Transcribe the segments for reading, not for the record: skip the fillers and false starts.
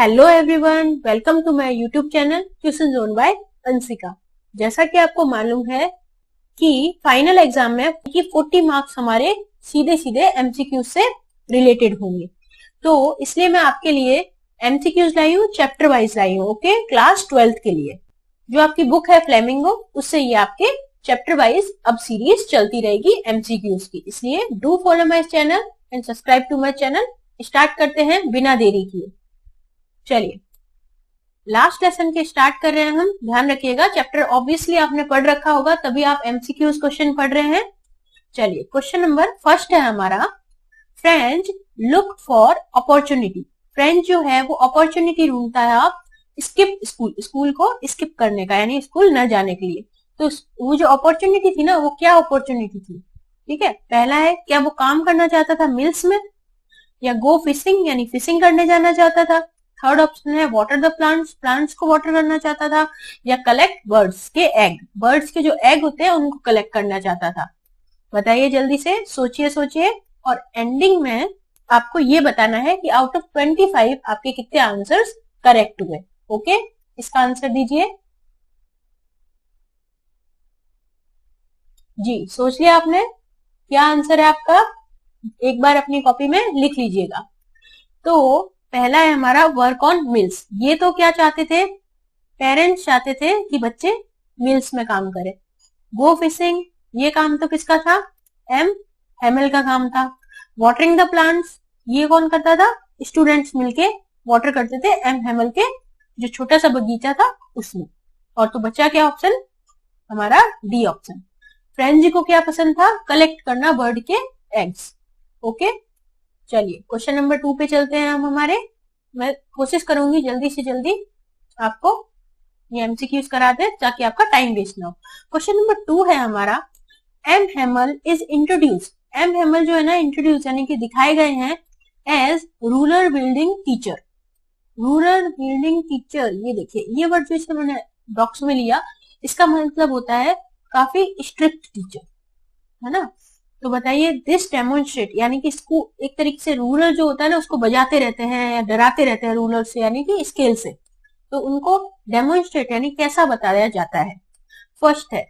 Hello everyone, welcome to my YouTube channel tuition zone by Anshika. जैसा कि आपको मालूम है कि फाइनल एग्जाम में कि 40 मार्क्स हमारे सीधे सीधे एमसीक्यू से रिलेटेड होंगे, तो इसलिए मैं आपके लिए एमसीक्यूज लाई हूँ, चैप्टर वाइज लाई हूँ। ओके, क्लास 12th के लिए जो आपकी बुक है फ्लेमिंगो, उससे ये आपके चैप्टर वाइज अब सीरीज चलती रहेगी एमसीक्यूज की। इसलिए do follow my channel and subscribe to my channel. Start करते हैं बिना देरी किए। चलिए, लास्ट लेसन के स्टार्ट कर रहे हैं हम। ध्यान रखिएगा, चैप्टर ऑब्वियसली आपने पढ़ रखा होगा, तभी आप एमसीक्यूज क्वेश्चन पढ़ रहे हैं। चलिए, क्वेश्चन नंबर फर्स्ट है हमारा, French look for opportunity. French जो है वो अपॉर्चुनिटी ढूंढता है आप स्किप स्कूल को स्किप करने का, यानी स्कूल न जाने के लिए। तो वो जो अपॉर्चुनिटी थी ना, वो क्या अपॉर्चुनिटी थी? ठीक है, पहला है, क्या वो काम करना चाहता था मिल्स में, या गो फिशिंग यानी फिशिंग करने जाना चाहता था। थर्ड ऑप्शन है वाटर द प्लांट्स, प्लांट्स को वाटर करना चाहता था, या कलेक्ट बर्ड्स के एग, बर्ड्स के जो एग होते हैं उनको कलेक्ट करना चाहता था। बताइए जल्दी से, सोचिए। और एंडिंग में आपको ये बताना है कि आउट ऑफ 25 आपके कितने आंसर्स करेक्ट हुए। ओके, इसका आंसर दीजिए जी। सोच लिया आपने क्या आंसर है आपका? एक बार अपनी कॉपी में लिख लीजिएगा। तो पहला है हमारा वर्क ऑन मिल्स। ये तो क्या चाहते थे? पेरेंट्स चाहते थे कि बच्चे मिल्स में काम करें। गो फिशिंग, ये काम तो किसका था? एम हेमल का काम था। वाटरिंग द प्लांट्स, ये कौन करता था? स्टूडेंट्स मिलके वाटर करते थे एम हेमल के जो छोटा सा बगीचा था उसमें। और तो बचा क्या ऑप्शन? हमारा डी ऑप्शन। फ्रेंच को क्या पसंद था? कलेक्ट करना बर्ड के एग्स। ओके, चलिए क्वेश्चन नंबर 2 पे चलते हैं हम हमारे। मैं कोशिश करूंगी जल्दी से जल्दी आपको ये एमसीक्यूज करा दे ताकि आपका टाइम वेस्ट ना हो। क्वेश्चन नंबर 2 है हमारा, M Hamel is introduce. M Hamel जो है ना, इंट्रोड्यूस यानी कि दिखाए गए हैं as rural building teacher. Rural building teacher, ये देखिए, ये वर्ड जो इसे मैंने बॉक्स में लिया, इसका मतलब होता है काफी स्ट्रिक्ट टीचर, है ना। तो बताइए, दिस डेमोन्स्ट्रेट यानी कि इसको एक तरीके से रूलर जो होता है ना, उसको बजाते रहते हैं या डराते रहते हैं रूलर से, यानी कि स्केल से। तो उनको डेमोन्स्ट्रेट यानी कैसा बताया जाता है? फर्स्ट है,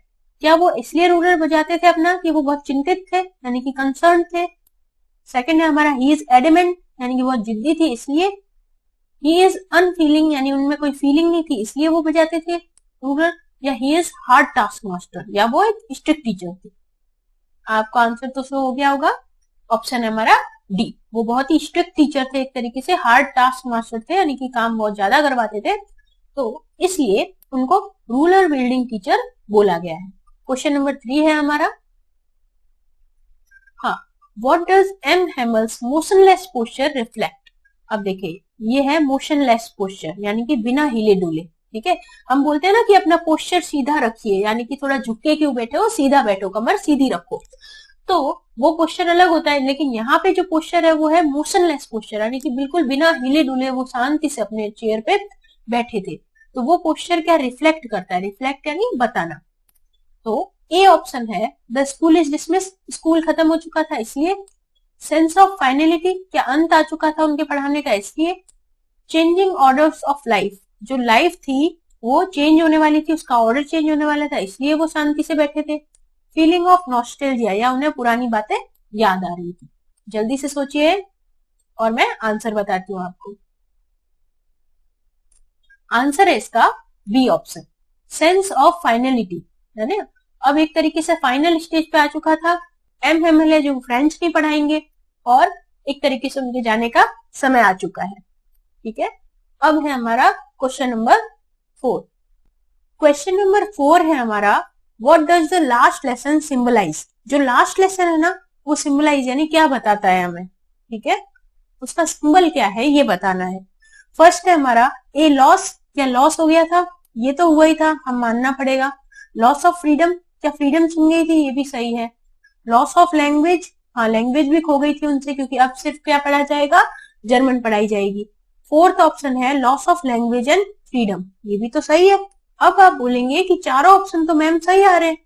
क्या वो इसलिए रूलर बजाते थे अपना कि वो बहुत चिंतित थे यानी कि कंसर्न थे। सेकंड है हमारा, ही इज एडमेंट यानी कि बहुत जिद्दी थी इसलिए। ही इज अनफीलिंग यानी उनमें कोई फीलिंग नहीं थी इसलिए वो बजाते थे रूलर। या he is hard task master, या वो एक स्ट्रिक्ट टीचर थे। आपका आंसर तो शो हो गया होगा, ऑप्शन है हमारा डी। वो बहुत ही स्ट्रिक्ट टीचर थे, एक तरीके से हार्ड टास्क मास्टर थे, यानी कि काम बहुत ज्यादा करवाते थे, तो इसलिए उनको रूरल बिल्डिंग टीचर बोला गया है। क्वेश्चन नंबर 3 है हमारा, हाँ, what does M Hamel's motionless posture reflect. अब देखिए, ये है मोशनलेस पोस्चर यानी कि बिना हिले डुले। ठीक है, हम बोलते हैं ना कि अपना पोस्चर सीधा रखिए, यानी कि थोड़ा झुक के क्यों बैठे हो, सीधा बैठो, कमर सीधी रखो। तो वो पोस्चर अलग होता है, लेकिन यहाँ पे जो पोस्चर है वो है मोशनलेस पोस्चर, यानी कि बिल्कुल बिना हिले डुले वो शांति से अपने चेयर पे बैठे थे। तो वो पोस्चर क्या रिफ्लेक्ट करता है? रिफ्लेक्ट यानी बताना। तो ए ऑप्शन है, the school is dismiss, school खत्म हो चुका था इसलिए। सेंस ऑफ फाइनलिटी, क्या अंत आ चुका था उनके पढ़ाने का इसलिए। चेंजिंग ऑर्डर्स ऑफ लाइफ, जो लाइफ थी वो चेंज होने वाली थी, उसका ऑर्डर चेंज होने वाला था इसलिए वो शांति से बैठे थे। फीलिंग ऑफ नॉस्टैल्जिया, या उन्हें पुरानी बातें याद आ रही थी। जल्दी से सोचिए और मैं आंसर बताती हूँ आपको। आंसर है इसका B option, sense of finality, है ना। अब एक तरीके से फाइनल स्टेज पे आ चुका था, एम हेमल है जो फ्रेंच नहीं पढ़ाएंगे और एक तरीके से उनके जाने का समय आ चुका है। ठीक है, अब है हमारा क्वेश्चन नंबर 4। क्वेश्चन नंबर 4 है हमारा, what does the last lesson symbolize. जो लास्ट लेसन है ना, वो सिंबलाइज यानी क्या बताता है हमें, ठीक है, उसका सिंबल क्या है ये बताना है। फर्स्ट है हमारा, ए लॉस, क्या लॉस हो गया था? ये तो हुआ ही था, हम मानना पड़ेगा। लॉस ऑफ फ्रीडम, क्या फ्रीडम छिन गई थी? ये भी सही है। लॉस ऑफ लैंग्वेज, हाँ, लैंग्वेज भी खो गई थी उनसे, क्योंकि अब सिर्फ क्या पढ़ा जाएगा? जर्मन पढ़ाई जाएगी। फोर्थ ऑप्शन है loss of language and freedom, ये भी तो सही है। अब आप बोलेंगे कि चारों ऑप्शन तो मैम सही आ रहे हैं,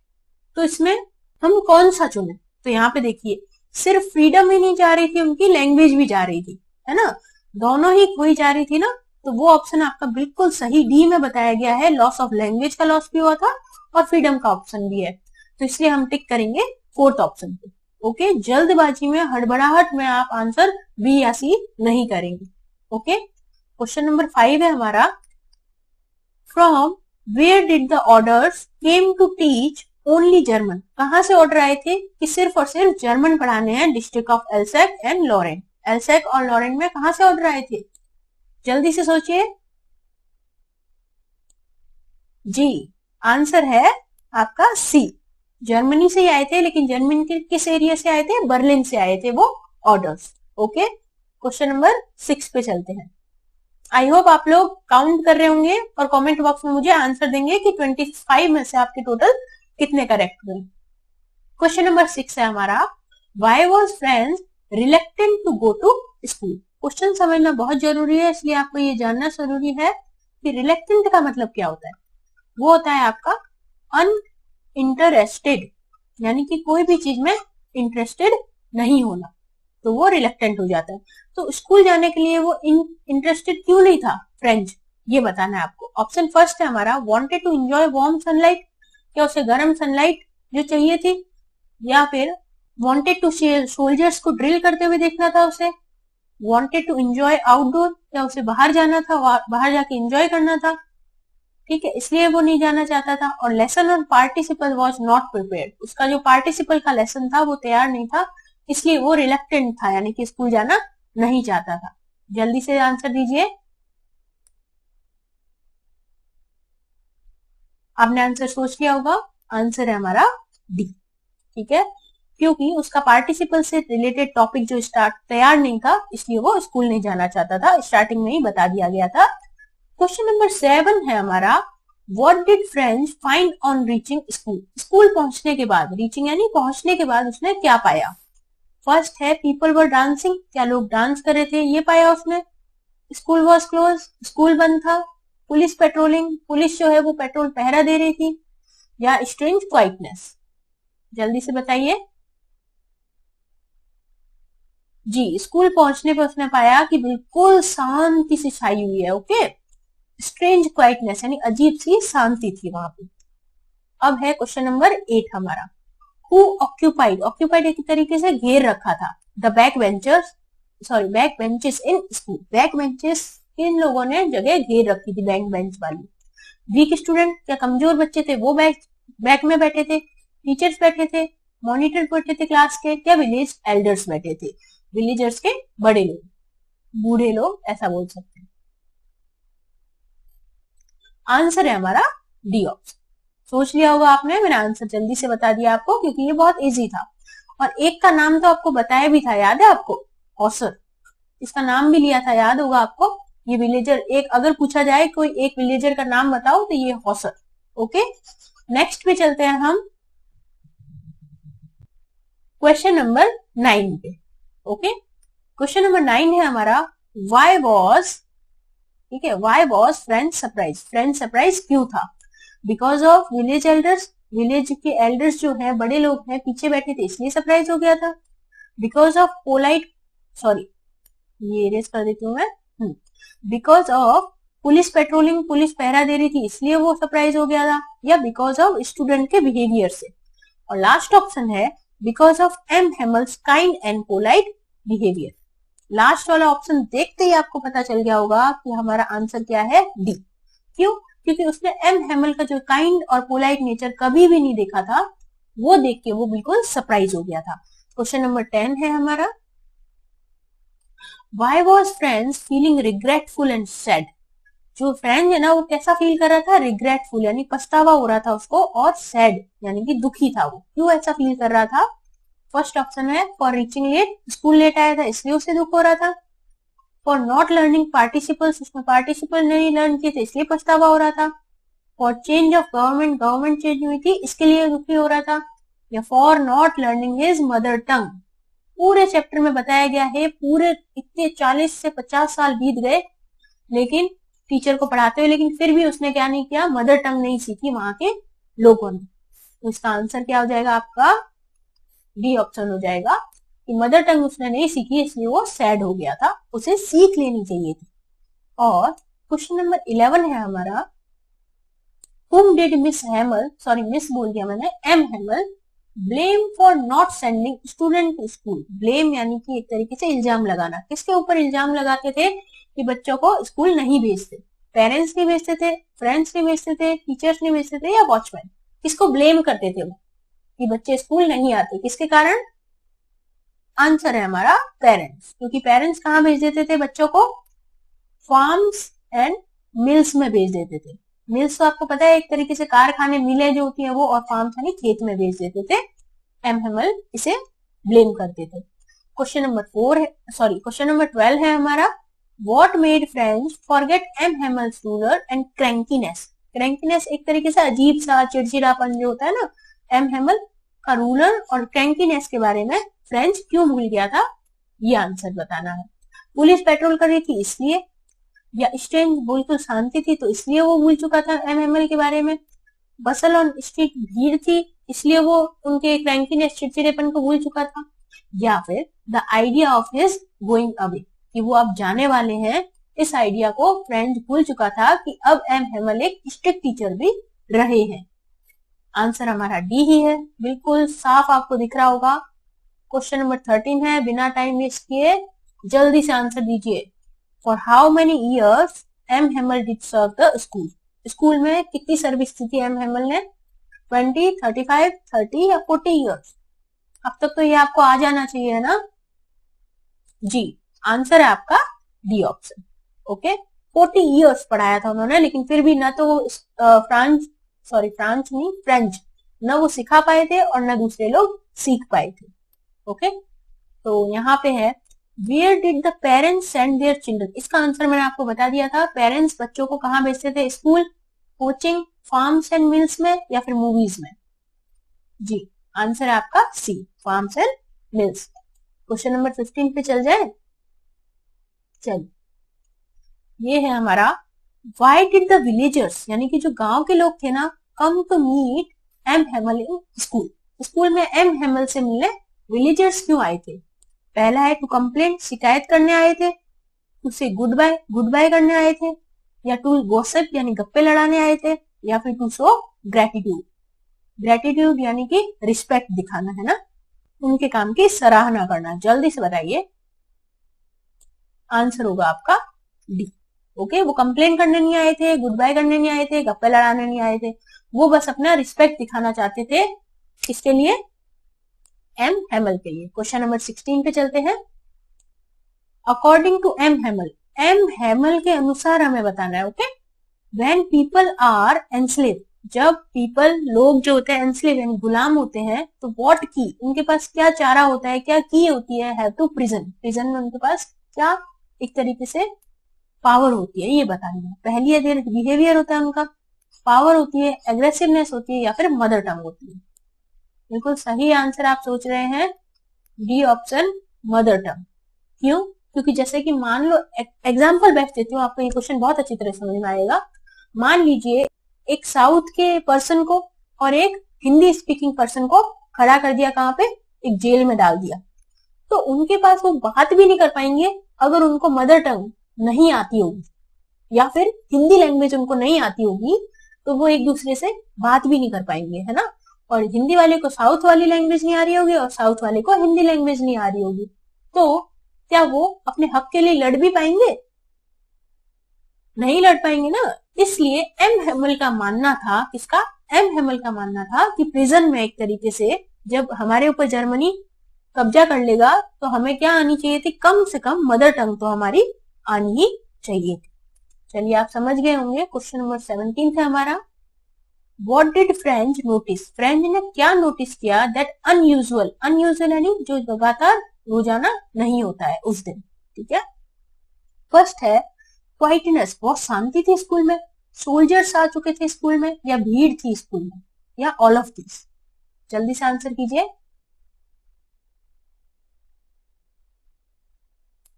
तो इसमें हम कौन सा चुने? तो यहाँ पे देखिए, सिर्फ फ्रीडम ही नहीं जा रही थी उनकी, लैंग्वेज भी जा रही थी, है ना, दोनों ही खोई जा रही थी ना। तो वो ऑप्शन आपका बिल्कुल सही डी में बताया गया है। लॉस ऑफ लैंग्वेज का लॉस भी हुआ था और फ्रीडम का ऑप्शन भी है, तो इसलिए हम टिक करेंगे फोर्थ ऑप्शन पे। ओके, जल्दबाजी में, हड़बड़ाहट में आप आंसर बी या सी नहीं करेंगे। ओके, क्वेश्चन नंबर 5 है हमारा, from where did the orders came to teach only German. कहां से ऑर्डर आए थे कि सिर्फ और सिर्फ जर्मन पढ़ाने हैं? District of Alsace and Lorraine. Alsace और लॉरेन में कहां से ऑर्डर आए थे? जल्दी से सोचिए। जी, आंसर है आपका सी, जर्मनी से ही आए थे, लेकिन जर्मनी के किस एरिया से आए थे? बर्लिन से आए थे वो ऑर्डर्स। ओके, क्वेश्चन नंबर 6 पे चलते हैं। आई होप आप लोग काउंट कर रहे होंगे और कमेंट बॉक्स में मुझे आंसर देंगे कि 25 में से आपके टोटल कितने करेक्ट हुए। क्वेश्चन नंबर 6 है हमारा, why was friends reluctant to go to school. Question समझना बहुत जरूरी है, इसलिए आपको ये जानना जरूरी है कि रिलेक्टेंट का मतलब क्या होता है। वो होता है आपका अनइंटरेस्टेड, यानी कि कोई भी चीज में इंटरेस्टेड नहीं होना, तो वो रिलेक्टेंट हो जाता है। तो स्कूल जाने के लिए वो इंटरेस्टेड क्यों नहीं था फ्रेंड्स, ये बताना है आपको। ऑप्शन फर्स्ट है हमारा, wanted to enjoy warm sunlight, क्या उसे गर्म सनलाइट जो चाहिए थी, या फिर वांटेड टू सोल्जर्स को ड्रिल करते हुए देखना था उसे, वांटेड टू एंजॉय आउटडोर, क्या उसे बाहर जाना था, बाहर जाके एंजॉय करना था, ठीक है, इसलिए वो नहीं जाना चाहता था। और lesson on participle was not prepared, उसका जो पार्टिसिपल का लेसन था वो तैयार नहीं था, इसलिए वो रिलेक्टेंट था, यानी कि स्कूल जाना नहीं चाहता था। जल्दी से आंसर दीजिए। आपने आंसर सोच लिया होगा, आंसर है हमारा डी, ठीक है, क्योंकि उसका पार्टिसिपल से रिलेटेड टॉपिक जो स्टार्ट तैयार नहीं था, इसलिए वो स्कूल नहीं जाना चाहता था, स्टार्टिंग में ही बता दिया गया था। क्वेश्चन नंबर 7 है हमारा, what did French find on reaching school. School पहुंचने के बाद, रीचिंग यानी पहुंचने के बाद उसने क्या पाया। फर्स्ट है पीपल वर डांसिंग, क्या लोग डांस कर रहे थे, ये पाया उसने। स्कूल वॉज क्लोज, स्कूल बंद था। पुलिस पेट्रोलिंग, पुलिस जो है वो पेट्रोल पहरा दे रही थी। या स्ट्रेंज क्वाइटनेस, जल्दी से बताइए। जी, स्कूल पहुंचने पर उसने पाया कि बिल्कुल शांति सी छाई हुई है। ओके, स्ट्रेंज क्वाइटनेस यानी अजीब सी शांति थी वहां पे। अब है क्वेश्चन नंबर 8 हमारा, हु ऑक्यूपाइड, ऑक्यूपाइड एक तरीके से घेर रखा था, the back benches in school, back benches किन लोगों ने जगह घेर रखी थी बैक बेंच वाली। वीक स्टूडेंट, क्या कमजोर बच्चे थे वो बैक में बैठे थे, टीचर्स बैठे थे, मॉनिटर बैठे थे क्लास के, क्या विलेज एल्डर्स बैठे थे, विलेजर्स के बड़े लोग, बूढ़े लोग, ऐसा बोल सकते हैं। आंसर है हमारा डी ऑप्शन। सोच लिया होगा आपने, मैंने आंसर जल्दी से बता दिया आपको क्योंकि ये बहुत इजी था। और एक का नाम तो आपको बताया भी था, याद है आपको, हॉसर, इसका नाम भी लिया था, याद होगा आपको। ये विलेजर, एक अगर पूछा जाए कोई एक विलेजर का नाम बताओ तो ये हॉसर। ओके, नेक्स्ट पे चलते हैं हम क्वेश्चन नंबर 9 पे। ओके, क्वेश्चन नंबर 9 है हमारा, व्हाई वॉज, ठीक है, why was French surprise, French surprise क्यों था। Because of village elders, village के एल्डर्स जो है, बड़े लोग हैं, पीछे बैठे थे इसलिए सरप्राइज हो गया था। बिकॉज ऑफ पोलाइट, सॉरी ये इरेज कर देती हूँ मैं, because of police patrolling, police पहरा दे रही थी इसलिए वो सरप्राइज हो गया था, या बिकॉज ऑफ स्टूडेंट के बिहेवियर से। और लास्ट ऑप्शन है because of M Hamel's kind and polite behaviour. Last वाला ऑप्शन देखते ही आपको पता चल गया होगा कि हमारा आंसर क्या है, डी। क्यों? क्योंकि उसने एम हेमल का जो काइंड और पोलाइट नेचर कभी भी नहीं देखा था, वो देख के वो बिल्कुल सरप्राइज हो गया था। क्वेश्चन नंबर 10 है हमारा, Why was friends feeling regretful and sad. जो फ्रेंड है ना वो कैसा फील कर रहा था, रिग्रेटफुल यानी पछतावा हो रहा था उसको, और सैड यानी कि दुखी था वो। क्यों ऐसा फील कर रहा था? फर्स्ट ऑप्शन है for reaching late, school late आया था इसलिए उसे दुख हो रहा था। फॉर नॉट लर्निंग पार्टिसिपल्स, उसमें पार्टिसिपल नहीं लर्न किए थे इसलिए पछतावा हो रहा था। For change of government, government change हुई थी इसके लिए दुखी हो रहा था। या for not learning his mother tongue. पूरे चैप्टर में बताया गया है, पूरे इतने 40 से 50 साल बीत गए लेकिन टीचर को पढ़ाते हुए, लेकिन फिर भी उसने क्या नहीं किया, मदर टंग नहीं सीखी वहां के लोगों ने। तो इसका आंसर क्या हो जाएगा आपका, डी ऑप्शन हो जाएगा कि मदर टंग उसने नहीं सीखी इसलिए वो सैड हो गया था, उसे सीख लेनी चाहिए थी। और क्वेश्चन नंबर 11 है हमारा, whom did miss Hamel, sorry miss बोल दिया मैंने, M Hamel blame for not sending student to school. Blame यानी कि एक तरीके से इल्जाम लगाना। किसके ऊपर इल्जाम लगाते थे कि बच्चों को स्कूल नहीं भेजते? पेरेंट्स नहीं भेजते थे, फ्रेंड्स नहीं भेजते थे, टीचर्स नहीं भेजते थे, या वॉचमैन? किसको ब्लेम करते थे वो कि बच्चे स्कूल नहीं आते? किसके कारण? आंसर है हमारा पेरेंट्स, क्योंकि पेरेंट्स कहाँ भेज देते थे बच्चों को? फार्म्स एंड मिल्स में भेज देते थे। मिल्स तो आपको पता है एक तरीके से कारखाने, मिलें जो होती है वो, और फार्म्स यानी खेत में भेज देते थे। एम हैमल इसे ब्लेम करते थे। क्वेश्चन नंबर 12 है हमारा, what made French forget M Hamel's ruler and crankiness. Crankiness एक तरीके से अजीब सा चिड़चिड़ापन जो होता है ना, एम हैमल का रूलर और क्रैंकीनेस के बारे में फ्रेंच क्यों भूल गया था, ये आंसर बताना है। पुलिस पेट्रोल कर रही थी इसलिए, या स्ट्रेंज बिल्कुल शांति थी तो इसलिए वो भूल चुका था एम हैमल के बारे में। बसल ऑन स्ट्रीट भीड़ थी इसलिए वो उनके क्रैंकीनेस चिड़चिड़ेपन को भूल चुका था। या फिर the idea of his going away, कि वो अब जाने वाले हैं, इस आइडिया को फ्रेंच भूल चुका था कि अब एम हैमल एक स्ट्रिक्ट टीचर भी रहे हैं। आंसर हमारा डी ही है, बिल्कुल साफ आपको दिख रहा होगा। क्वेश्चन नंबर 13 है, बिना टाइम वेस्ट किए जल्दी से आंसर दीजिए। For how many years M Hamel did serve the school. School में कितनी सर्विस की थी एम हैमल ने? 20, 35, 30 या 40 ईयर्स? अब तक तो ये आपको आ जाना चाहिए ना जी। आंसर है आपका डी ऑप्शन। ओके, 40 ईयर्स पढ़ाया था उन्होंने, लेकिन फिर भी ना तो वो फ्रेंच न वो सिखा पाए थे और न दूसरे लोग सीख पाए थे। ओके, तो यहाँ पे है, where did the parents send their children. इसका आंसर मैंने आपको बता दिया था। पेरेंट्स बच्चों को कहाँ भेजते थे? School, coaching, farms and mills में, या फिर मूवीज में? जी, आंसर है आपका C, farms and mills. Question number 15 पे चल जाए। चलिए, ये है हमारा, व्हाई डिड द विलेजर्स, यानी कि जो गांव के लोग थे ना, come to meet M Hamel in school. School में एम हैमल से मिलने विलेजर्स क्यों आए थे? पहला है टू कंप्लेंट, शिकायत करने आए थे, उसे गुड बाय करने आए थे, या टू गॉसिप यानी गप्पे लड़ाने आए थे, या फिर टू शो ग्रेटिट्यूड यानी कि रिस्पेक्ट दिखाना, है ना, उनके काम की सराहना करना। जल्दी से बताइए, आंसर होगा आपका डी। ओके, वो कंप्लेन करने नहीं आए थे, गुड बाय करने नहीं आए थे, गप्पे लड़ाने नहीं आए थे, वो बस अपना रिस्पेक्ट दिखाना चाहते थे। किसके लिए? एम हैमल के लिए। क्वेश्चन नंबर 16 पे चलते हैं। अकॉर्डिंग टू एम हैमल के अनुसार हमें बताना है। Okay, when people are enslave, जब पीपल लोग जो होते हैं एनस्लेव यानी गुलाम होते हैं, तो व्हाट की, उनके पास क्या चारा होता है, क्या की होती है? हैव टू प्रिजन में उनके पास क्या एक तरीके से पावर होती है, ये बतानी है। पहली है देयर बिहेवियर होता है उनका, पावर होती है, एग्रेसिवनेस होती है, या फिर मदर टंग होती है? बिल्कुल सही आंसर आप सोच रहे हैं, डी ऑप्शन, मदर टंग। क्यों? क्योंकि जैसे कि मान लो, एग्जाम्पल बेस्ट देती हूँ आपको, ये क्वेश्चन बहुत अच्छी तरह समझ में आएगा। मान लीजिए एक साउथ के पर्सन को और एक हिंदी स्पीकिंग पर्सन को खड़ा कर दिया, कहाँ पे? एक जेल में डाल दिया, तो उनके पास वो बात भी नहीं कर पाएंगे अगर उनको मदर टंग नहीं आती होगी, या फिर हिंदी लैंग्वेज उनको नहीं आती होगी, तो वो एक दूसरे से बात भी नहीं कर पाएंगे, है ना। और हिंदी वाले को साउथ वाली लैंग्वेज नहीं आ रही होगी और साउथ वाले को हिंदी लैंग्वेज नहीं आ रही होगी, तो क्या वो अपने हक के लिए लड़ भी पाएंगे? नहीं लड़ पाएंगे ना। इसलिए एम हैमल का मानना था, किसका? एम हैमल का मानना था कि प्रिजन में एक तरीके से जब हमारे ऊपर जर्मनी कब्जा कर लेगा तो हमें क्या आनी चाहिए थी? कम से कम मदर टंग तो हमारी आनी ही चाहिए थी। चलिए, आप समझ गए होंगे। क्वेश्चन नंबर 17 था हमारा, what did French notice, French ने क्या नोटिस किया? दैट अनयूजुअल यानी जो लगातार रोजाना नहीं होता है उस दिन। ठीक है, फर्स्ट है क्वाइटनेस, बहुत शांति थी स्कूल में, सोल्जर्स आ चुके थे स्कूल में, या भीड़ थी स्कूल में, या ऑल ऑफ दिस? जल्दी से आंसर कीजिए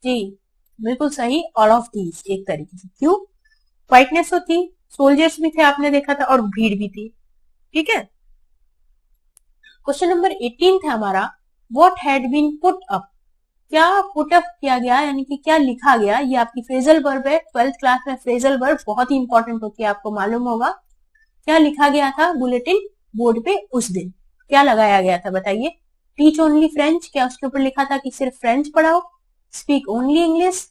जी। बिल्कुल सही, ऑल ऑफ दीज एक तरीके से। क्यों? क्वाइटनेस तो थी, सोल्जर्स भी थे आपने देखा था, और भीड़ भी थी। ठीक है, क्वेश्चन नंबर 18 था हमारा, what had been put up, क्या पुट अप किया गया, यानी कि क्या लिखा गया, ये आपकी फ्रेजल वर्ब है। 12th क्लास में फ्रेजल वर्ब बहुत ही इंपॉर्टेंट होती है, आपको मालूम होगा। क्या लिखा गया था बुलेटिन बोर्ड पे उस दिन, क्या लगाया गया था बताइए। टीच ओनली फ्रेंच, क्या उसके ऊपर लिखा था कि सिर्फ फ्रेंच पढ़ाओ। Speak only English,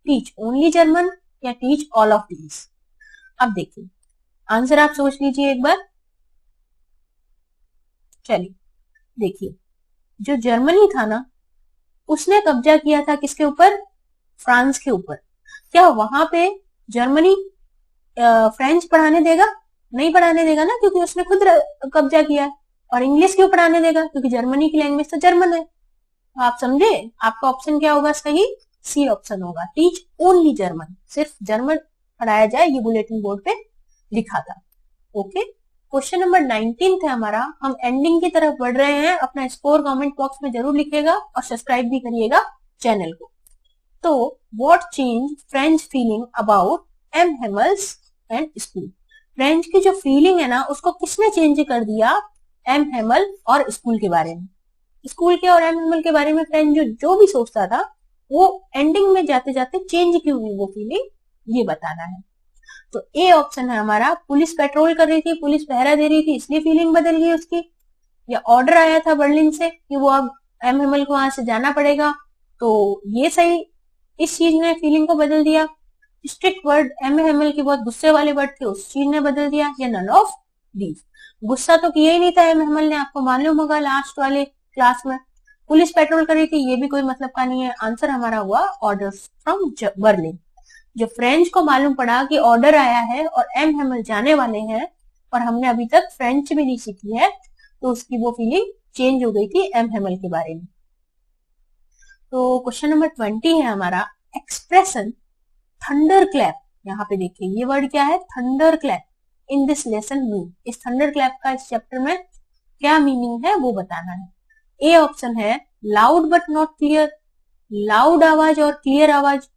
teach only German, या टीच ऑल ऑफ दीज। अब देखिए आंसर आप सोच लीजिए एक बार। चलिए देखिए, जो जर्मनी था ना, उसने कब्जा किया था किसके ऊपर, फ्रांस के ऊपर। क्या वहां पे जर्मनी फ्रेंच पढ़ाने देगा, नहीं पढ़ाने देगा ना, क्योंकि उसने खुद कब्जा किया है। और इंग्लिश क्यों पढ़ाने देगा, क्योंकि जर्मनी की लैंग्वेज तो जर्मन है। तो आप समझे, आपका ऑप्शन क्या होगा सही, सी ऑप्शन होगा, टीच ओनली जर्मन, सिर्फ जर्मन पढ़ाया जाए, ये बुलेटिन बोर्ड पे लिखा था। ओके, क्वेश्चन नंबर 19 है हमारा। हम एंडिंग की तरफ बढ़ रहे हैं, अपना स्कोर कमेंट बॉक्स में जरूर लिखिएगा और सब्सक्राइब भी करिएगा चैनल को। तो what change French feeling about M Hamel's and school, French की जो फीलिंग है ना, उसको किसने चेंज कर दिया, एम हेमल और स्कूल के बारे में। स्कूल के और एम हेमल के बारे में फ्रेंच जो भी सोचता था, वो एंडिंग में जाते जाते चेंज क्यों हुई वो फीलिंग, ये बताना है। तो ए ऑप्शन है हमारा, पुलिस पेट्रोल कर रही थी, पुलिस पहरा दे रही थी, इसलिए फीलिंग बदल गई उसकी। या ऑर्डर आया था बर्लिन से कि वो अब एम हेमल को वहां से जाना पड़ेगा, तो ये सही, इस चीज ने फीलिंग को बदल दिया। स्ट्रिक्ट वर्ड एम हेमल की बहुत गुस्से वाले वर्ड थे, उस चीज ने बदल दिया। या नन ऑफ दीज, गुस्सा तो किया ही नहीं था एम हेमल ने, आपको मालूम होगा लास्ट वाले क्लास में। पुलिस पेट्रोल कर रही थी, ये भी कोई मतलब का नहीं है। आंसर हमारा हुआ ऑर्डर फ्रॉम बर्लिन। जो फ्रेंच को मालूम पड़ा कि ऑर्डर आया है और एम हेमल जाने वाले हैं, और हमने अभी तक फ्रेंच भी नहीं सीखी है, तो उसकी वो फीलिंग चेंज हो गई थी एम हेमल के बारे में। तो क्वेश्चन नंबर 20 है हमारा, एक्सप्रेशन थंडर क्लैप, यहाँ पे देखिए ये वर्ड क्या है, thunder clap, in this lesson mean, इस थंडर क्लैप का इस चैप्टर में क्या मीनिंग है वो बताना है। ए ऑप्शन है loud but not clear, loud आवाज और क्लियर आवाज।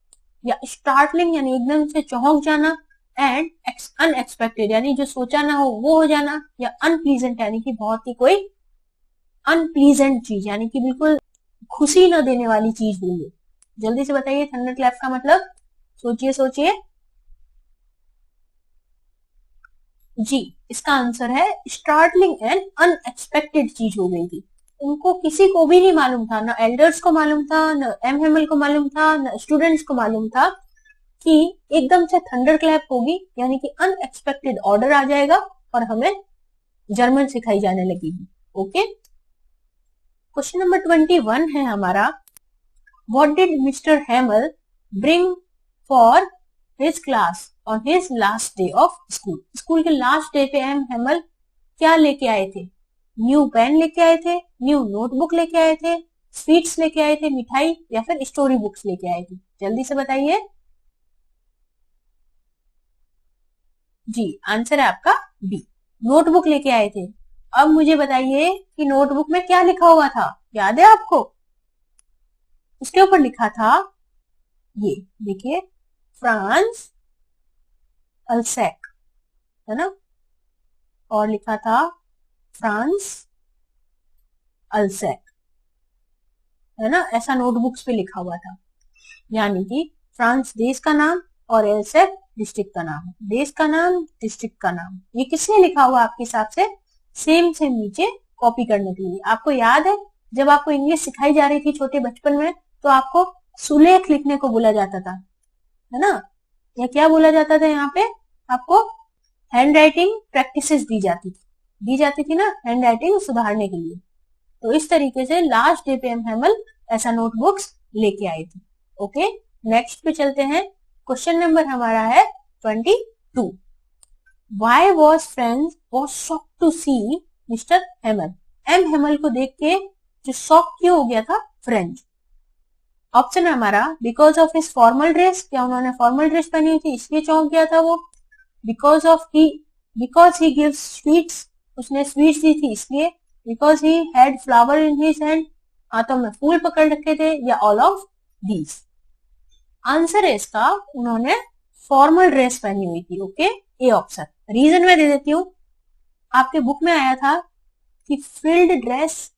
या स्टार्टलिंग यानी एकदम से चौंक जाना, एंड अनएक्सपेक्टेड यानी जो सोचा ना हो वो हो जाना। या अनप्लीजेंट यानी कि बहुत ही कोई अनप्लीजेंट चीज, यानी कि बिल्कुल खुशी न देने वाली चीज हुई है। जल्दी से बताइए थंडर क्लैप का मतलब, सोचिए सोचिए जी। इसका आंसर है स्टार्टलिंग एंड अनएक्सपेक्टेड चीज हो गई थी। उनको किसी को भी नहीं मालूम था, न एल्डर्स को मालूम था, न एम हेमल को मालूम था, न स्टूडेंट्स को मालूम था कि एकदम से थंडर क्लैप होगी, यानी कि अनएक्सपेक्टेड ऑर्डर आ जाएगा और हमें जर्मन सिखाई जाने लगेगी। ओके, क्वेश्चन नंबर 21 है हमारा, what did mister Hamel bring for his class on his last day of school, school के लास्ट डे पे एम हेमल क्या लेके आए थे, न्यू पेन लेके आए थे, न्यू नोटबुक लेके आए थे, स्वीट्स लेके आए थे, मिठाई, या फिर स्टोरी बुक्स लेके आए थे। जल्दी से बताइए जी। आंसर है आपका बी, नोटबुक लेके आए थे। अब मुझे बताइए कि नोटबुक में क्या लिखा हुआ था, याद है आपको, उसके ऊपर लिखा था ये देखिए, फ्रांस अल्सैक, है ना, और लिखा था फ्रांस अल्सैक, है ना, ऐसा नोटबुक्स पे लिखा हुआ था। यानी कि फ्रांस देश का नाम और एल्सैक डिस्ट्रिक्ट का नाम, देश का नाम डिस्ट्रिक्ट का नाम। ये किसने लिखा हुआ आपके हिसाब से, सेम सेम नीचे कॉपी करने के लिए। आपको याद है जब आपको इंग्लिश सिखाई जा रही थी छोटे बचपन में, तो आपको सुलेख लिखने को बोला जाता था, है ना, या क्या बोला जाता था, यहाँ पे आपको हैंड राइटिंग प्रैक्टिसेस दी जाती थी ना, हैंड राइटिंग सुधारने के लिए। तो इस तरीके से लास्ट डे पे एम हेमल ऐसा नोटबुक्स लेके आए थे। ओके, नेक्स्ट पे चलते हैं। क्वेश्चन नंबर हमारा है 22, why was friends was shock to see mister Hamel, M Hamel को देख के जो शॉक क्यों हो गया था फ्रेंच। ऑप्शन है हमारा, because of his formal dress, क्या उन्होंने फॉर्मल ड्रेस पहनी हुई थी इसलिए चौंक गया था वो। बिकॉज ही गिव्स स्वीट्स, उसने स्वीट्स दी थी इसलिए। Because he had flower in his hand, हाथों में फूल पकड़ रखे थे, या ऑल ऑफ दीज। आंसर है इसका, उन्होंने फॉर्मल ड्रेस पहनी हुई थी। Okay, A option. रीजन मैं दे देती हूँ, आपके बुक में आया था कि फ्रिल्ड ड्रेस,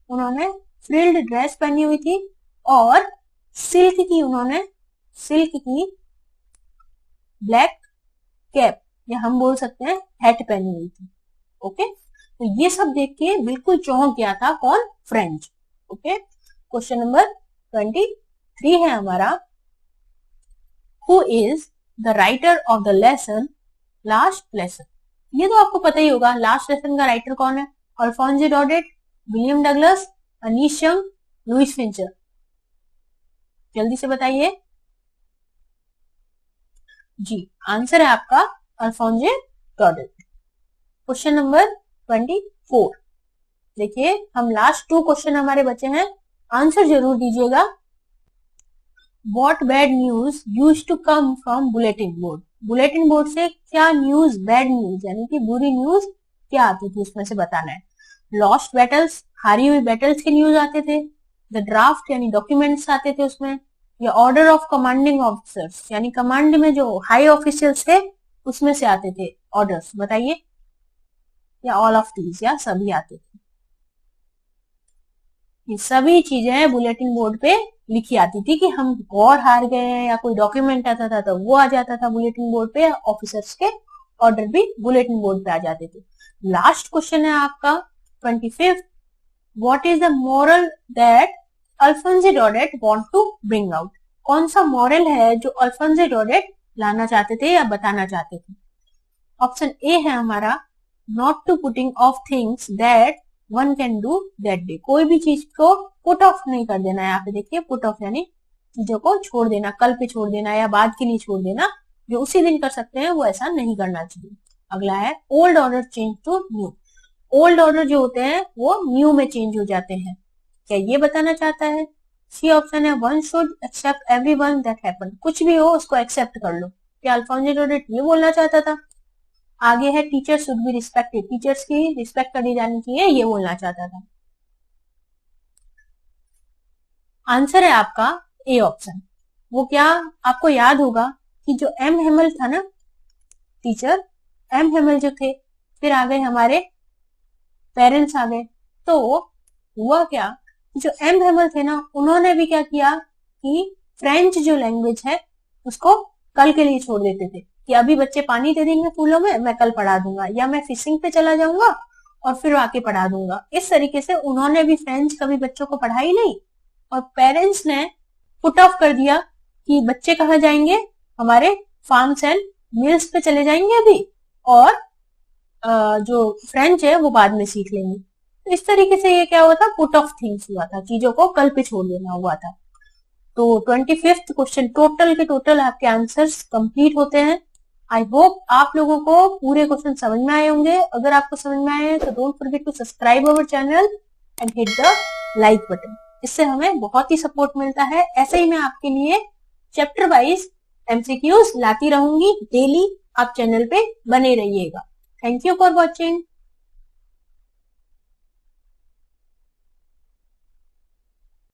उन्होंने फ्रिल्ड ड्रेस पहनी हुई थी, और सिल्क की ब्लैक कैप या हम बोल सकते हैं हैट पहनी हुई थी। ओके, तो ये सब देख के बिल्कुल चौंक गया था कौन? फ्रेंच। ओके, क्वेश्चन नंबर 23 है हमारा, who is the writer of the lesson last lesson. ये तो आपको पता ही होगा, लास्ट लेसन का राइटर कौन है? Alphonso Daudet, William Douglas, Anees Jung, Louis Fincher. जल्दी से बताइए जी। आंसर है आपका अल्फोंसो डॉडेट। क्वेश्चन नंबर 24 देखिए, हम लास्ट 2 क्वेश्चन हमारे बचे हैं, आंसर जरूर दीजिएगा। What bad news used to come from bulletin board? Bulletin board से क्या न्यूज, बैड न्यूज यानी कि बुरी न्यूज क्या आती थी, उसमें से बताना है। लॉस्ट बैटल्स, हारी हुई बैटल्स के न्यूज आते थे। द ड्राफ्ट यानी डॉक्यूमेंट्स आते थे उसमें, या ऑर्डर ऑफ कमांडिंग ऑफिसर्स यानी कमांड में जो हाई ऑफिशियल्स थे उसमें से आते थे ऑर्डर्स। बताइए, या ऑल ऑफ दीज, या सभी आते थे। ये सभी चीजें बुलेटिन बोर्ड पे लिखी आती थी कि हम वॉर हार गए हैं, या कोई डॉक्यूमेंट आता था तो वो आ जाता था बुलेटिन बोर्ड पे, ऑफिसर्स के ऑर्डर भी बुलेटिन बोर्ड पे आ जाते थे। लास्ट क्वेश्चन है आपका 25, what is the moral that Alphonso Daudet want to bring out? कौन सा मॉरल है जो अल्फोंसो डॉडेट लाना चाहते थे या बताना चाहते थे? ऑप्शन ए है हमारा, not to putting off things that one can do that day. कोई भी चीज को पुट ऑफ नहीं कर देना है। यहाँ पे देखिए, पुट ऑफ यानी चीजों को छोड़ देना, कल पे छोड़ देना या बाद के लिए छोड़ देना, जो उसी दिन कर सकते हैं वो ऐसा नहीं करना चाहिए। अगला है old order change to new. Old order जो होते हैं वो न्यू में चेंज हो जाते हैं, क्या ये बताना चाहता है? सी ऑप्शन है, one should accept everyone that happen. कुछ भी हो उसको एक्सेप्ट कर लो, क्या अल्फोंसो डॉडेट ये बोलना चाहता था? आगे है teacher should be respected, teachers की रिस्पेक्ट करी जानी चाहिए, ये बोलना चाहता था। आंसर है आपका ए ऑप्शन। वो क्या, आपको याद होगा कि जो एम हेमल था ना, टीचर एम हेमल जो थे, फिर आ गए हमारे पेरेंट्स आ गए, तो हुआ क्या, जो एम हेमल थे ना, उन्होंने भी क्या किया कि फ्रेंच जो लैंग्वेज है उसको कल के लिए छोड़ देते थे, कि अभी बच्चे पानी दे देंगे फूलों में, मैं कल पढ़ा दूंगा, या मैं फिशिंग पे चला जाऊंगा और फिर आके पढ़ा दूंगा। इस तरीके से उन्होंने भी फ्रेंच कभी बच्चों को पढ़ाई नहीं, और पेरेंट्स ने पुट ऑफ कर दिया कि बच्चे कहाँ जाएंगे, हमारे फार्म्स एंड मिल्स पे चले जाएंगे अभी, और जो फ्रेंच है वो बाद में सीख लेंगे। तो इस तरीके से ये क्या हुआ था, पुट ऑफ थिंग्स हुआ था, चीजों को कल पे छोड़ देना हुआ था। तो 25th क्वेश्चन टोटल के टोटल आपके आंसर्स कंप्लीट होते हैं। आई होप आप लोगों को पूरे क्वेश्चन समझ में आए होंगे। अगर आपको समझ में आए तो don't forget to subscribe our channel and hit the like button, इससे हमें बहुत ही सपोर्ट मिलता है। ऐसे ही मैं आपके लिए चैप्टर वाइज एमसीक्यूज लाती रहूंगी डेली, आप चैनल पे बने रहिएगा। Thank you for watching.